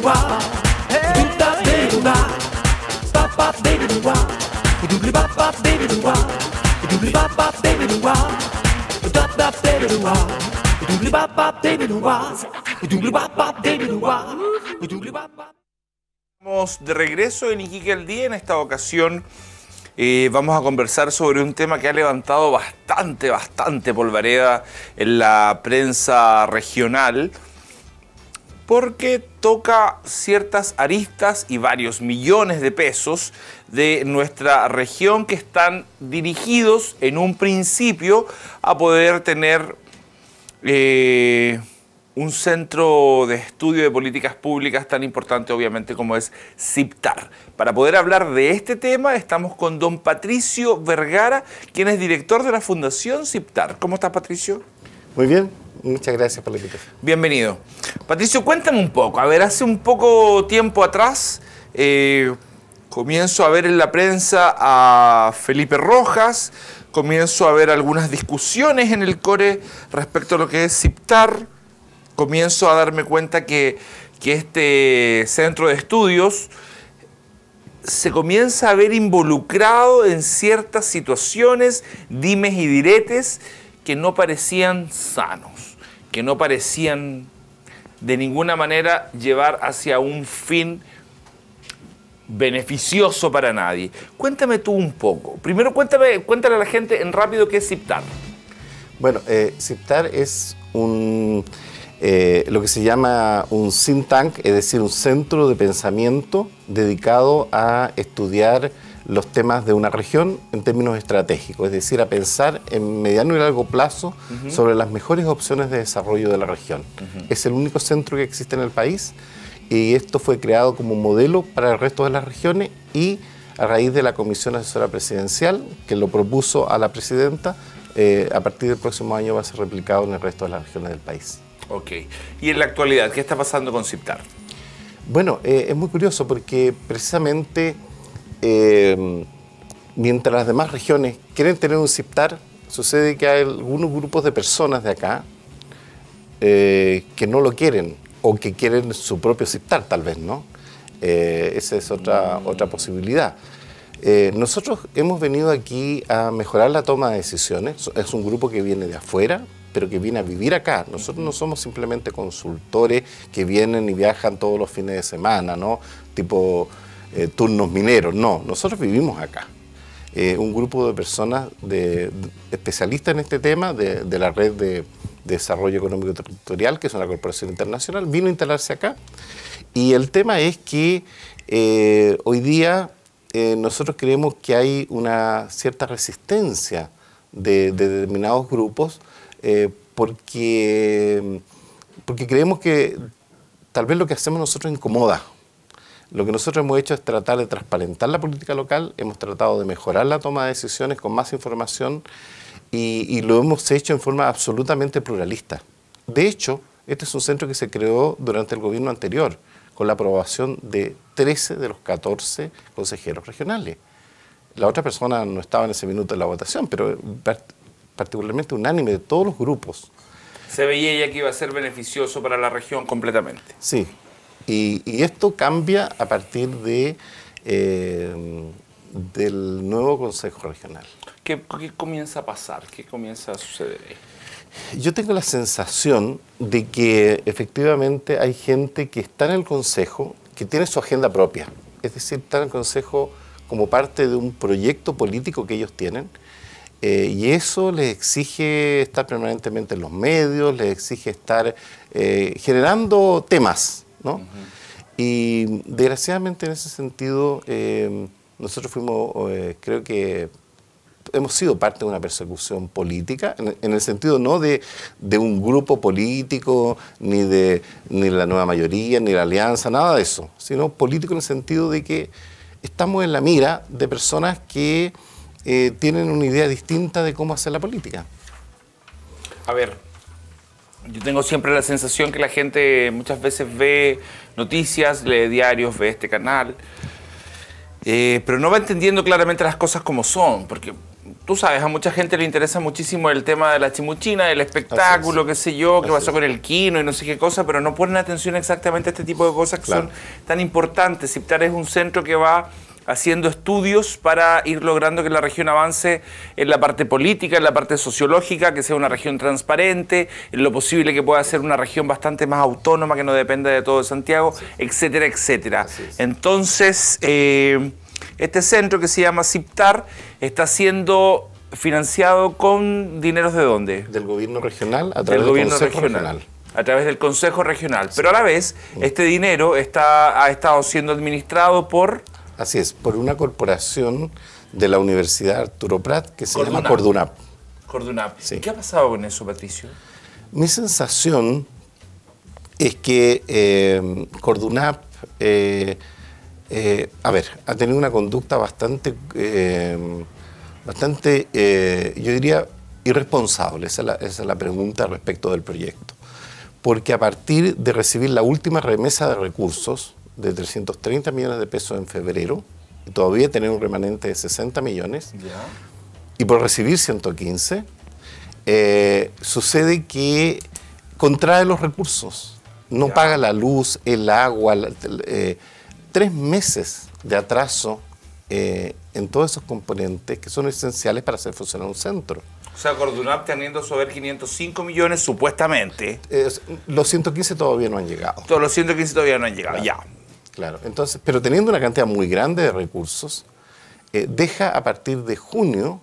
Estamos de regreso en Iquique al Día. En esta ocasión vamos a conversar sobre un tema que ha levantado bastante polvareda en la prensa regional, porque toca ciertas aristas y varios millones de pesos de nuestra región que están dirigidos en un principio a poder tener un centro de estudio de políticas públicas tan importante obviamente como es CIPTAR. Para poder hablar de este tema estamos con don Patricio Vergara, quien es director de la Fundación CIPTAR. ¿Cómo estás, Patricio? Muy bien, muchas gracias por la invitación. Bienvenido. Patricio, cuéntame un poco. A ver, hace un poco tiempo atrás comienzo a ver en la prensa a Felipe Rojas, comienzo a ver algunas discusiones en el CORE respecto a lo que es CIPTAR, comienzo a darme cuenta que este centro de estudios se comienza a ver involucrado en ciertas situaciones, dimes y diretes, que no parecían sanos, que no parecían de ninguna manera llevar hacia un fin beneficioso para nadie. Cuéntame tú un poco. Primero cuéntale a la gente en rápido qué es CIPTAR. Bueno, CIPTAR es lo que se llama un think tank, es decir, un centro de pensamiento dedicado a estudiar los temas de una región en términos estratégicos, es decir, a pensar en mediano y largo plazo sobre las mejores opciones de desarrollo de la región. Es el único centro que existe en el país y esto fue creado como modelo para el resto de las regiones y a raíz de la Comisión Asesora Presidencial que lo propuso a la presidenta, a partir del próximo año va a ser replicado en el resto de las regiones del país. Ok. Y en la actualidad, ¿qué está pasando con CIPTAR? Bueno, es muy curioso porque precisamente mientras las demás regiones quieren tener un CIPTAR, sucede que hay algunos grupos de personas de acá que no lo quieren o que quieren su propio CIPTAR, tal vez, ¿no? Esa es otra posibilidad. Nosotros hemos venido aquí a mejorar la toma de decisiones. Es un grupo que viene de afuera, pero que viene a vivir acá. Nosotros no somos simplemente consultores que vienen y viajan todos los fines de semana, ¿no? Tipo turnos mineros. No, nosotros vivimos acá. Un grupo de personas especialistas en este tema de la Red de Desarrollo Económico Territorial, que es una corporación internacional, vino a instalarse acá. Y el tema es que hoy día nosotros creemos que hay una cierta resistencia de determinados grupos porque creemos que tal vez lo que hacemos nosotros incomoda. Lo que nosotros hemos hecho es tratar de transparentar la política local, hemos tratado de mejorar la toma de decisiones con más información y lo hemos hecho en forma absolutamente pluralista. De hecho, este es un centro que se creó durante el gobierno anterior, con la aprobación de 13 de los 14 consejeros regionales. La otra persona no estaba en ese minuto de la votación, pero particularmente unánime de todos los grupos. Se veía ya que iba a ser beneficioso para la región completamente. Sí, y esto cambia a partir del nuevo Consejo Regional. ¿Qué comienza a pasar? ¿Qué comienza a suceder ahí? Yo tengo la sensación de que efectivamente hay gente que está en el Consejo, que tiene su agenda propia. Es decir, está en el Consejo como parte de un proyecto político que ellos tienen, y eso les exige estar permanentemente en los medios, les exige estar generando temas, ¿no? Y desgraciadamente en ese sentido nosotros fuimos, creo que hemos sido parte de una persecución política, en el sentido no de un grupo político, ni la nueva mayoría, ni la alianza, nada de eso, sino político en el sentido de que estamos en la mira de personas que tienen una idea distinta de cómo hacer la política. A ver, yo tengo siempre la sensación que la gente muchas veces ve noticias, lee diarios, ve este canal, pero no va entendiendo claramente las cosas como son, porque tú sabes, a mucha gente le interesa muchísimo el tema de la chimuchina, del espectáculo, qué sé yo, qué pasó con el Quino y no sé qué cosa, pero no ponen atención exactamente a este tipo de cosas que son tan importantes. CIPTAR es un centro que va haciendo estudios para ir logrando que la región avance en la parte política, en la parte sociológica, que sea una región transparente, en lo posible que pueda ser una región bastante más autónoma, que no dependa de todo de Santiago, etcétera, etcétera. Entonces, este centro que se llama CIPTAR está siendo financiado con dineros ¿de dónde? Del gobierno regional a través del Consejo Regional. A través del Consejo Regional. Pero a la vez, este dinero ha estado siendo administrado por... Así es, por una corporación de la Universidad Arturo Prat que se llama Cordunap. Cordunap. Sí. ¿Qué ha pasado con eso, Patricio? Mi sensación es que Cordunap, ha tenido una conducta bastante, yo diría, irresponsable. Esa es la pregunta respecto del proyecto. Porque a partir de recibir la última remesa de recursos, de 330 millones de pesos en febrero, y todavía tener un remanente de 60 millones, y por recibir 115, sucede que contrae los recursos, no paga la luz, el agua, 3 meses de atraso en todos esos componentes que son esenciales para hacer funcionar un centro. O sea, Cordunap teniendo sobre 505 millones supuestamente. Los 115 todavía no han llegado. Todos los 115 todavía no han llegado, claro. Claro, entonces, pero teniendo una cantidad muy grande de recursos, deja a partir de junio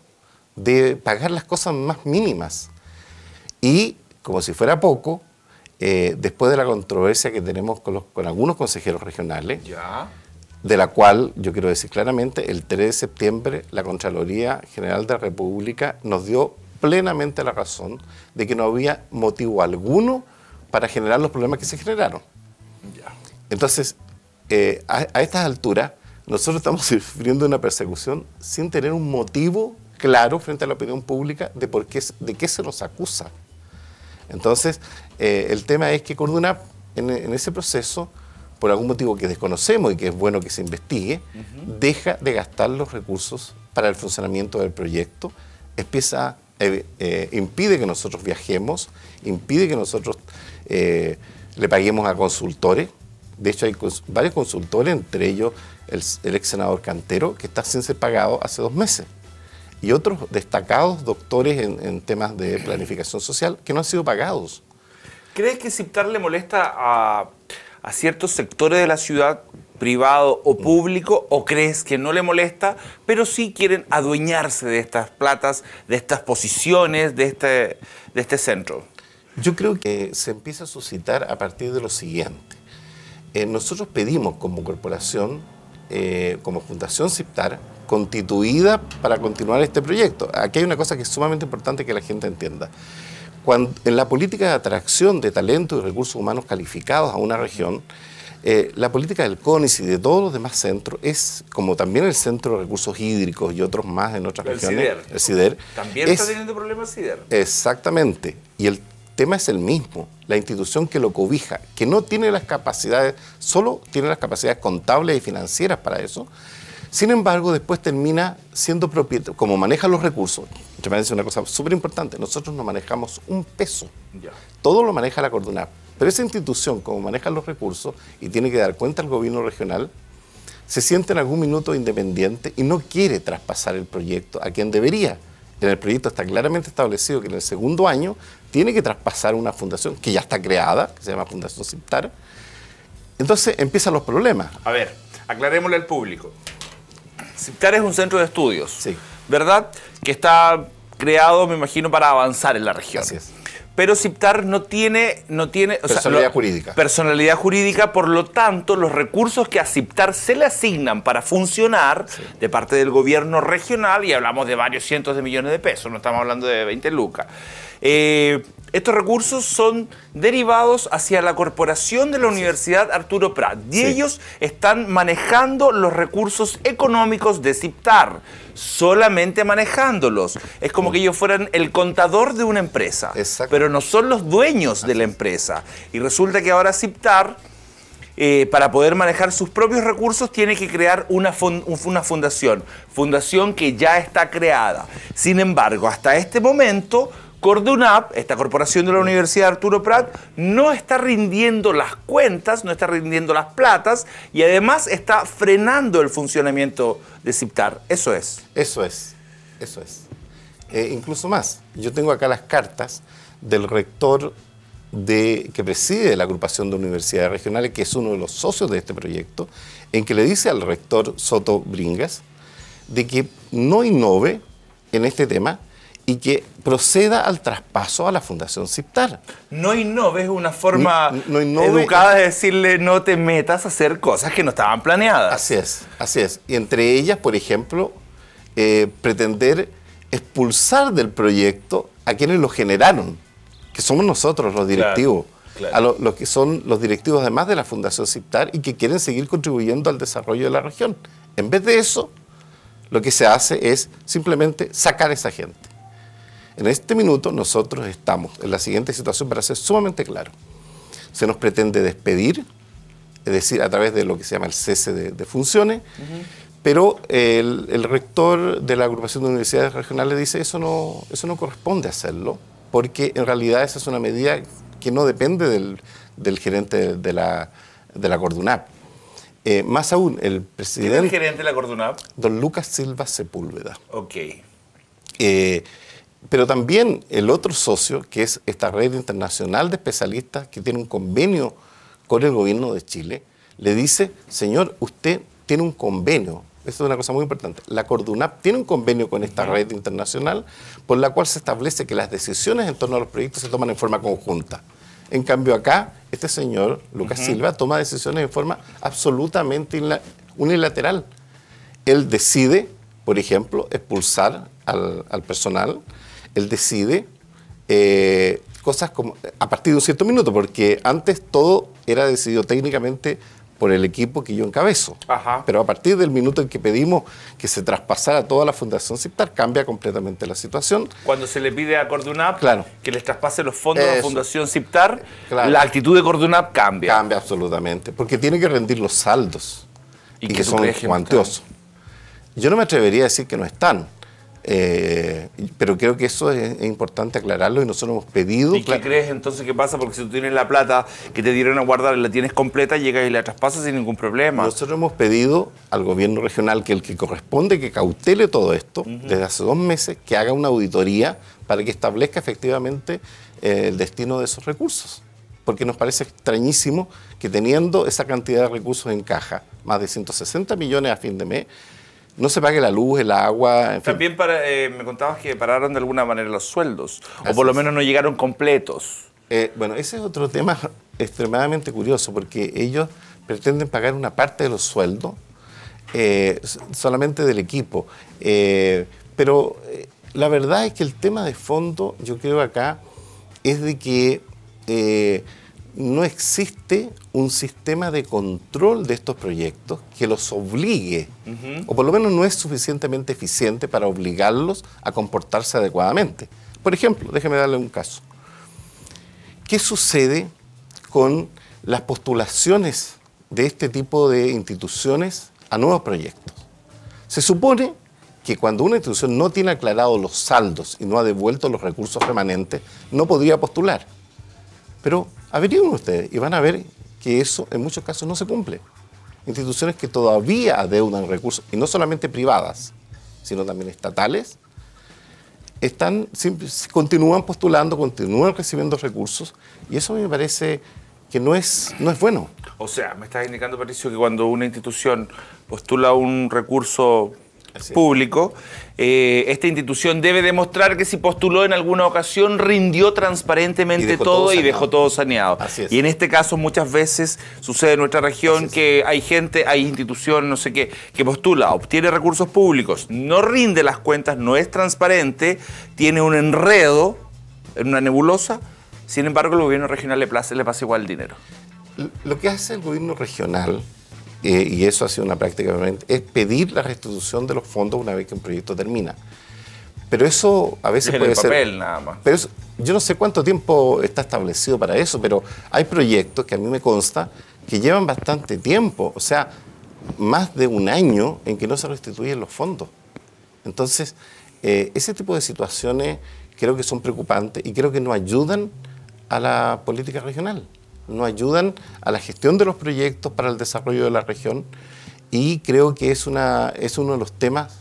de pagar las cosas más mínimas. Y, como si fuera poco, después de la controversia que tenemos con algunos consejeros regionales, de la cual, yo quiero decir claramente, el 3 de septiembre la Contraloría General de la República nos dio plenamente la razón de que no había motivo alguno para generar los problemas que se generaron. Entonces, a estas alturas, nosotros estamos sufriendo una persecución sin tener un motivo claro frente a la opinión pública de qué se nos acusa. Entonces, el tema es que Cordunap, en ese proceso, por algún motivo que desconocemos y que es bueno que se investigue, deja de gastar los recursos para el funcionamiento del proyecto, impide que nosotros viajemos, impide que nosotros le paguemos a consultores. De hecho, hay varios consultores, entre ellos el ex senador Cantero, que está sin ser pagado hace 2 meses. Y otros destacados doctores en temas de planificación social que no han sido pagados. ¿Crees que CIPTAR le molesta a ciertos sectores de la ciudad, privado o público, o crees que no le molesta, pero sí quieren adueñarse de estas platas, de estas posiciones, de este centro? Yo creo que se empieza a suscitar a partir de lo siguiente. Nosotros pedimos como corporación, como Fundación CIPTAR, constituida para continuar este proyecto. Aquí hay una cosa que es sumamente importante que la gente entienda. En la política de atracción de talento y recursos humanos calificados a una región, la política del CONICET y de todos los demás centros es, como también el Centro de Recursos Hídricos y otros más en otras regiones, el CIDER. También está teniendo problemas el CIDER. Exactamente. Y el tema es el mismo. La institución que lo cobija, que no tiene las capacidades, solo tiene las capacidades contables y financieras para eso. Sin embargo, después termina siendo propietario, como maneja los recursos. Me parece una cosa súper importante. Nosotros no manejamos un peso. Todo lo maneja la Cordunap. Pero esa institución, como maneja los recursos y tiene que dar cuenta al gobierno regional, se siente en algún minuto independiente y no quiere traspasar el proyecto a quien debería. En el proyecto está claramente establecido que en el segundo año tiene que traspasar una fundación que ya está creada, que se llama Fundación CIPTAR. Entonces empiezan los problemas. A ver, aclarémosle al público. CIPTAR es un centro de estudios, sí, ¿verdad? Que está creado, me imagino, para avanzar en la región. Así es. Pero CIPTAR no tiene personalidad jurídica. Personalidad jurídica, por lo tanto, los recursos que a CIPTAR se le asignan para funcionar de parte del gobierno regional, y hablamos de varios cientos de millones de pesos, no estamos hablando de 20 lucas, estos recursos son derivados hacia la corporación de la Universidad Arturo Prat. Y ellos están manejando los recursos económicos de CIPTAR, solamente manejándolos. Es como que ellos fueran el contador de una empresa, pero no son los dueños de la empresa. Y resulta que ahora CIPTAR para poder manejar sus propios recursos, tiene que crear una fundación que ya está creada. Sin embargo, hasta este momento, Cordunap, esta corporación de la Universidad Arturo Prat, no está rindiendo las cuentas, no está rindiendo las platas y además está frenando el funcionamiento de CIPTAR. Eso es. Eso es. Incluso más, yo tengo acá las cartas del rector que preside la agrupación de universidades regionales, que es uno de los socios de este proyecto, en que le dice al rector Soto Bringas de que no innove en este tema y que proceda al traspaso a la Fundación CIPTAR. No innove es una forma educada de decirle no te metas a hacer cosas que no estaban planeadas. Así es. Y entre ellas, por ejemplo, pretender expulsar del proyecto a quienes lo generaron, que somos nosotros los directivos, claro. A los que son los directivos además de la Fundación CIPTAR y que quieren seguir contribuyendo al desarrollo de la región. En vez de eso, lo que se hace es simplemente sacar a esa gente. En este minuto nosotros estamos en la siguiente situación, para ser sumamente claro. Se nos pretende despedir, es decir, a través de lo que se llama el cese de funciones, pero el rector de la agrupación de universidades regionales dice eso no corresponde hacerlo, porque en realidad esa es una medida que no depende del gerente de la Cordunap. Más aún, el presidente... ¿Quién es el gerente de la Cordunap? Don Lucas Silva Sepúlveda. Ok. Pero también el otro socio, que es esta red internacional de especialistas que tiene un convenio con el gobierno de Chile, le dice, señor, usted tiene un convenio. Esto es una cosa muy importante. La Cordunap tiene un convenio con esta red internacional por la cual se establece que las decisiones en torno a los proyectos se toman en forma conjunta. En cambio acá, este señor, Lucas Silva, toma decisiones en forma absolutamente unilateral. Él decide, por ejemplo, expulsar al personal. Él decide cosas como a partir de un cierto minuto, porque antes todo era decidido técnicamente por el equipo que yo encabezo. Ajá. Pero a partir del minuto en que pedimos que se traspasara toda la Fundación CIPTAR, cambia completamente la situación. Cuando se le pide a Cordunap que les traspase los fondos a la Fundación CIPTAR, la actitud de Cordunap cambia. Cambia absolutamente, porque tiene que rendir los saldos, y que son cuantiosos. Yo no me atrevería a decir que no están, pero creo que eso es importante aclararlo y nosotros hemos pedido... ¿Y qué crees entonces que pasa? Porque si tú tienes la plata que te dieron a guardar y la tienes completa, llegas y la traspasas sin ningún problema. Nosotros hemos pedido al gobierno regional que el que corresponde que cautele todo esto desde hace 2 meses, que haga una auditoría para que establezca efectivamente el destino de esos recursos. Porque nos parece extrañísimo que teniendo esa cantidad de recursos en caja, más de 160 millones a fin de mes, no se pague la luz, el agua, en fin. También me contabas que pararon de alguna manera los sueldos, o por lo menos no llegaron completos. Bueno, ese es otro tema extremadamente curioso, porque ellos pretenden pagar una parte de los sueldos solamente del equipo. Pero la verdad es que el tema de fondo, yo creo acá, es de que no existe un sistema de control de estos proyectos que los obligue, o por lo menos no es suficientemente eficiente para obligarlos a comportarse adecuadamente. Por ejemplo, déjeme darle un caso. ¿Qué sucede con las postulaciones de este tipo de instituciones a nuevos proyectos? Se supone que cuando una institución no tiene aclarados los saldos y no ha devuelto los recursos remanentes, no podría postular. Pero averigüen ustedes y van a ver que eso en muchos casos no se cumple. Instituciones que todavía adeudan recursos, y no solamente privadas, sino también estatales, continúan postulando, continúan recibiendo recursos, y eso a mí me parece que no es bueno. O sea, me estás indicando, Patricio, que cuando una institución postula un recurso público, esta institución debe demostrar que si postuló en alguna ocasión rindió transparentemente todo y dejó todo saneado. Y en este caso muchas veces sucede en nuestra región que hay gente, hay instituciones, no sé qué, que postula, obtiene recursos públicos, no rinde las cuentas, no es transparente, tiene un enredo en una nebulosa, sin embargo el gobierno regional le pasa igual el dinero. Lo que hace el gobierno regional, y eso ha sido una práctica, es pedir la restitución de los fondos una vez que un proyecto termina. Pero eso a veces puede ser... papel nada más. Pero yo no sé cuánto tiempo está establecido para eso, pero hay proyectos que a mí me consta que llevan bastante tiempo, o sea, más de un año en que no se restituyen los fondos. Entonces, ese tipo de situaciones creo que son preocupantes y creo que no ayudan a la política regional, no ayudan a la gestión de los proyectos para el desarrollo de la región, y creo que es uno de los temas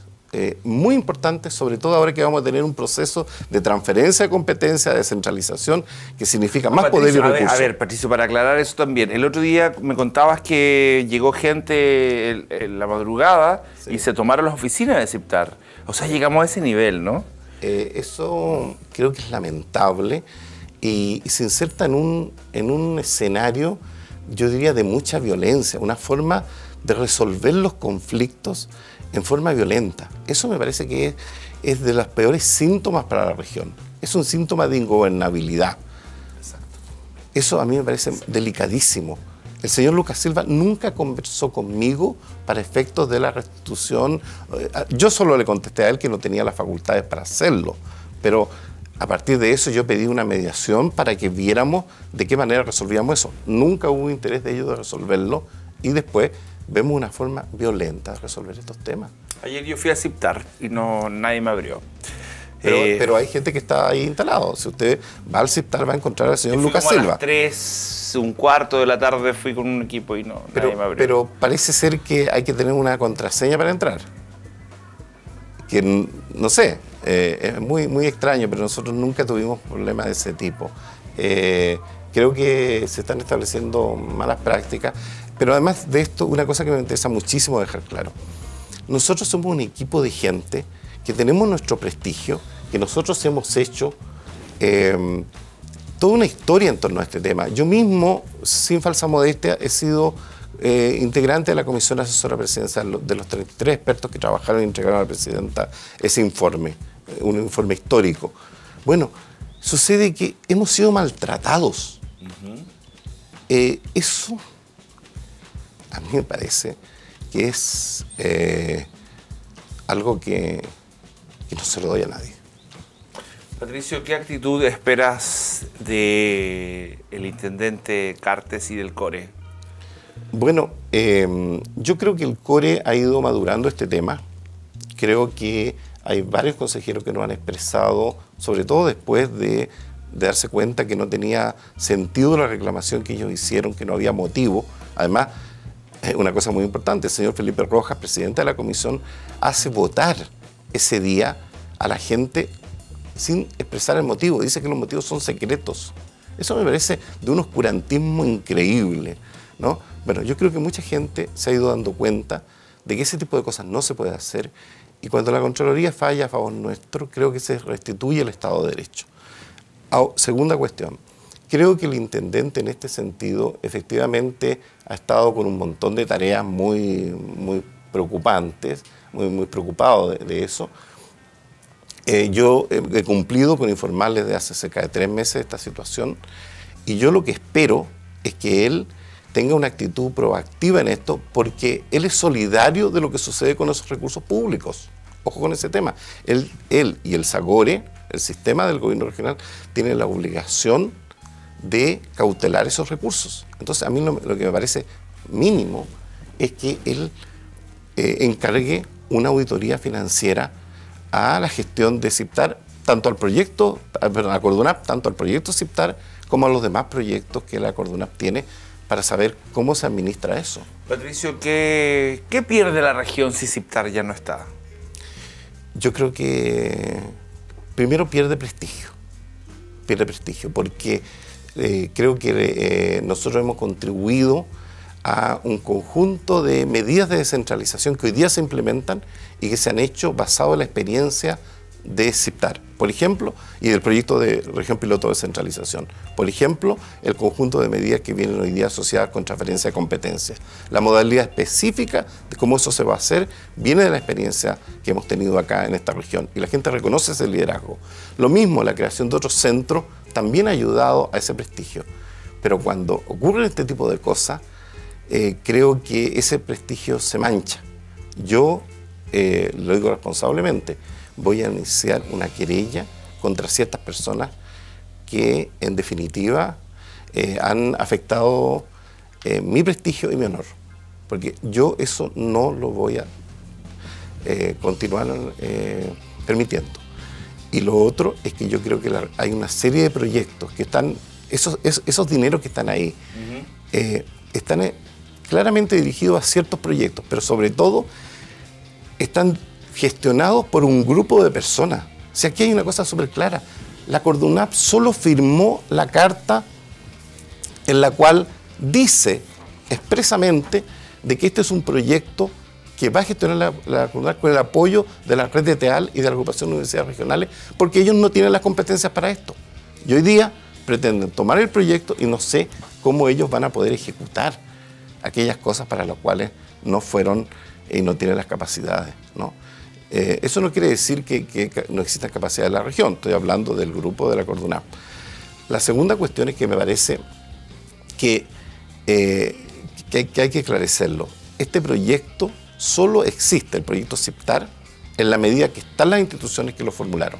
muy importantes, sobre todo ahora que vamos a tener un proceso de transferencia de competencia, de descentralización, que significa más poder y recursos. A ver, Patricio, para aclarar eso también, el otro día me contabas que llegó gente en la madrugada y se tomaron las oficinas de CIPTAR. O sea, llegamos a ese nivel, ¿no? Eso creo que es lamentable y se inserta en un escenario, yo diría, de mucha violencia, una forma de resolver los conflictos en forma violenta. Eso me parece que es de los peores síntomas para la región. Es un síntoma de ingobernabilidad. Exacto. Eso a mí me parece delicadísimo. El señor Lucas Silva nunca conversó conmigo para efectos de la restitución. Yo solo le contesté a él que no tenía las facultades para hacerlo, pero a partir de eso yo pedí una mediación para que viéramos de qué manera resolvíamos eso. Nunca hubo interés de ellos de resolverlo y después vemos una forma violenta de resolver estos temas. Ayer yo fui a CIPTAR y nadie me abrió. Pero hay gente que está ahí instalado. Si usted va al CIPTAR va a encontrar al señor Lucas Silva. A las 3:15 de la tarde fui con un equipo y nadie me abrió. Pero parece ser que hay que tener una contraseña para entrar. Que no sé, es muy, muy extraño, pero nosotros nunca tuvimos problemas de ese tipo. Creo que se están estableciendo malas prácticas. Pero además de esto, una cosa que me interesa muchísimo dejar claro. Nosotros somos un equipo de gente que tenemos nuestro prestigio, que nosotros hemos hecho toda una historia en torno a este tema. Yo mismo, sin falsa modestia, he sido integrante de la Comisión Asesora Presidencial de los 33 expertos que trabajaron y entregaron a la Presidenta ese informe, un informe histórico. Bueno, sucede que hemos sido maltratados. Eso a mí me parece que es algo que no se lo doy a nadie. Patricio, ¿qué actitud esperas del intendente Cartes y del CORE? Bueno, yo creo que el CORE ha ido madurando este tema. Creo que hay varios consejeros que nos han expresado, sobre todo después de darse cuenta que no tenía sentido la reclamación que ellos hicieron, que no había motivo. Además, una cosa muy importante, el señor Felipe Rojas, presidente de la comisión, hace votar ese día a la gente sin expresar el motivo. Dice que los motivos son secretos. Eso me parece de un oscurantismo increíble, ¿no? Bueno, yo creo que mucha gente se ha ido dando cuenta de que ese tipo de cosas no se puede hacer, y cuando la Contraloría falla a favor nuestro, creo que se restituye el Estado de Derecho. Segunda cuestión. Creo que el intendente en este sentido efectivamente ha estado con un montón de tareas muy preocupantes, muy preocupado de eso. Yo he cumplido con informarles de hace cerca de 3 meses esta situación, y yo lo que espero es que él tenga una actitud proactiva en esto, porque él es solidario de lo que sucede con esos recursos públicos. Ojo con ese tema. Él y el SAGORE, el sistema del gobierno regional, tienen la obligación de cautelar esos recursos. Entonces, a mí lo que me parece mínimo es que él encargue una auditoría financiera a la gestión de CIPTAR, tanto al proyecto, a Cordunap, tanto al proyecto CIPTAR como a los demás proyectos que la Cordunap tiene, para saber cómo se administra eso. Patricio, ¿qué pierde la región si CIPTAR ya no está? Yo creo que primero pierde prestigio, porque creo que nosotros hemos contribuido a un conjunto de medidas de descentralización que hoy día se implementan y que se han hecho basado en la experiencia de CIPTAR, por ejemplo, y del proyecto de región piloto de descentralización. Por ejemplo, el conjunto de medidas que vienen hoy día asociadas con transferencia de competencias. La modalidad específica de cómo eso se va a hacer viene de la experiencia que hemos tenido acá en esta región, y la gente reconoce ese liderazgo. Lo mismo, la creación de otros centros también ha ayudado a ese prestigio. Pero cuando ocurren este tipo de cosas, creo que ese prestigio se mancha. Yo, lo digo responsablemente, voy a iniciar una querella contra ciertas personas que, en definitiva, han afectado mi prestigio y mi honor. Porque yo eso no lo voy a continuar permitiendo. Y lo otro es que yo creo que hay una serie de proyectos que están, esos dineros que están ahí, están claramente dirigidos a ciertos proyectos, pero sobre todo están gestionados por un grupo de personas. O sea, aquí hay una cosa súper clara. La Cordunap solo firmó la carta en la cual dice expresamente de que este es un proyecto que va a gestionar la Cordunap con el apoyo de la red de TEAL y de la agrupación de universidades regionales, porque ellos no tienen las competencias para esto. Y hoy día pretenden tomar el proyecto y no sé cómo ellos van a poder ejecutar aquellas cosas para las cuales no fueron y no tienen las capacidades, ¿no? Eso no quiere decir que no existan capacidades en la región, estoy hablando del grupo de la Cordunap. La segunda cuestión es que me parece que hay que esclarecerlo. Este proyecto solo existe, el proyecto CIPTAR, en la medida que están las instituciones que lo formularon.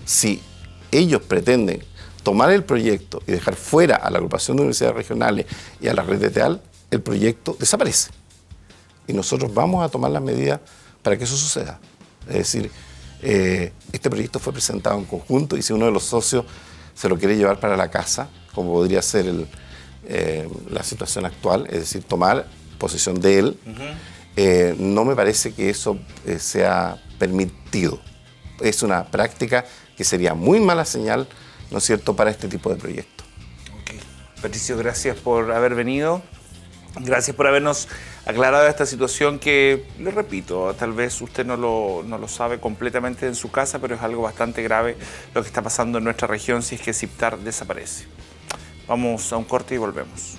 Si ellos pretenden tomar el proyecto y dejar fuera a la agrupación de universidades regionales y a la red de TEAL, el proyecto desaparece. Y nosotros vamos a tomar las medidas para que eso suceda. Es decir, este proyecto fue presentado en conjunto y si uno de los socios se lo quiere llevar para la casa, como podría ser la situación actual, es decir, tomar posesión de él, no me parece que eso sea permitido. Es una práctica que sería muy mala señal, ¿no es cierto?, para este tipo de proyectos. Okay. Patricio, gracias por haber venido. Gracias por habernos aclarado esta situación que, le repito, tal vez usted no lo sabe completamente en su casa, pero es algo bastante grave lo que está pasando en nuestra región si es que CIPTAR desaparece. Vamos a un corte y volvemos.